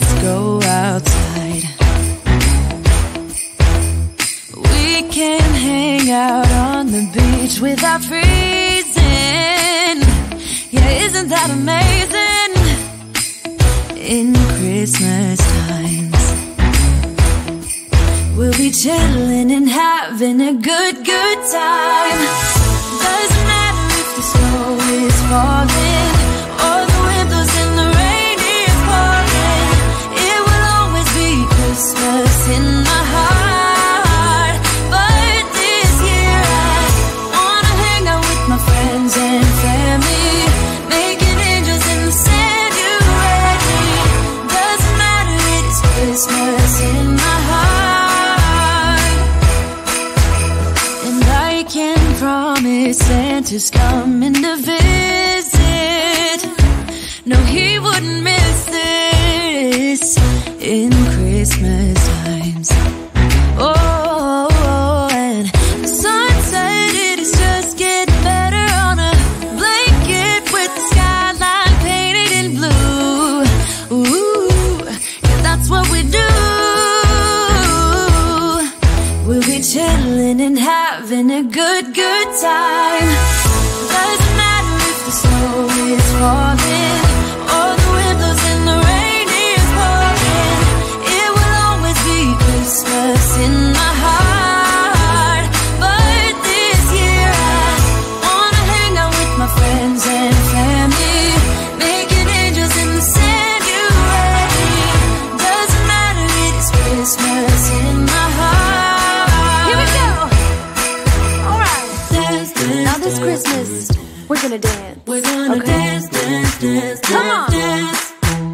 let's go outside. We can hang out on the beach without freezing. Yeah, isn't that amazing? In Christmas times, we'll be chilling and having a good time. Doesn't matter if the snow is falling or the windows and the rain is pouring. It will always be Christmas in my heart. But this year I wanna hang out with my friends and family, making angels in the sand. You ready? Doesn't matter, it's Christmas in my heart. And I can promise Santa's coming to visit. No, he wouldn't miss this in Christmas times. Oh, and the sun said it'll just get better on a blanket with the skyline painted in blue. Ooh, yeah, that's what we do. We'll be chilling and having a good time. Doesn't matter if the snow is falling or the windows and the rain is pouring. It will always be Christmas in my heart. But this year I wanna hang out with my friends and family, making angels in the sand. You ready? Doesn't matter, it's Christmas in my heart. Here we go. All right. Dance, dance, now this Christmas, we're gonna dance. We're gonna dance, dance, dance, come on. Dance.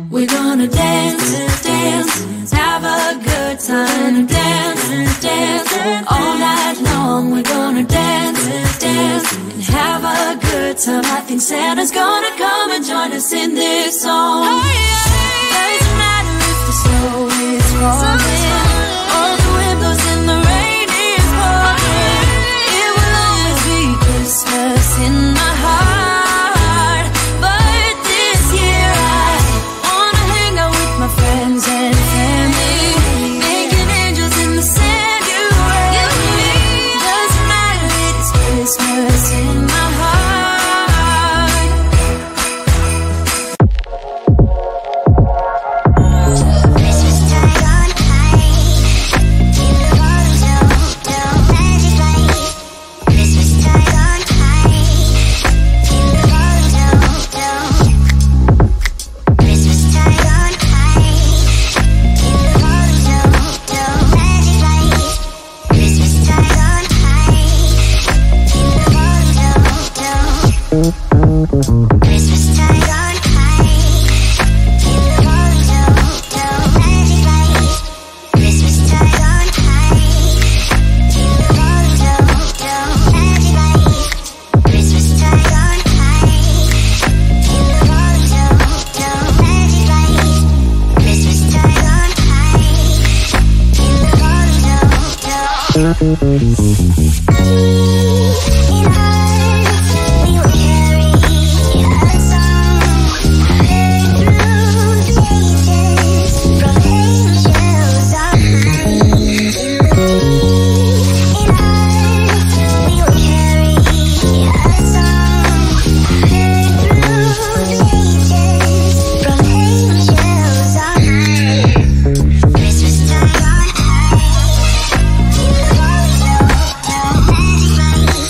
We're gonna dance, dance, have a good time. Dance, dance, all night long. We're gonna dance, dance, and have a good time. I think Santa's gonna come and join us in this song. Doesn't matter if the snow is falling or the windows and the rain is pouring. It will always be Christmas in my heart. But this year I wanna hang out with my friends and family, making angels in the sand. You ready? Doesn't matter, it's Christmas in my heart. Christmas time on high, in the walls do magic light. Christmas time on high, in the walls do. Christmas time on high, in the walls do magic light. Christmas time on high, in the walls do. Christmas time on high, in the walls do magic light. Christmas time on high, in the walls do magic light. Christmas time on high, in the walls do magic light. Christmas time on high, in the walls do. In hearts we will carry a song heard through the ages from angels on high. In hearts we will carry a song heard through the ages from angels on high. Christmas time on high, in the walls do magic light.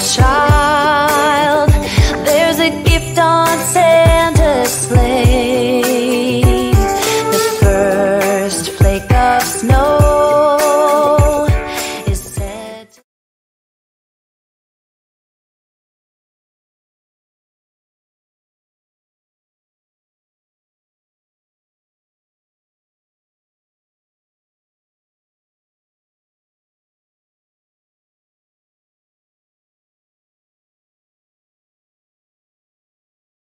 try.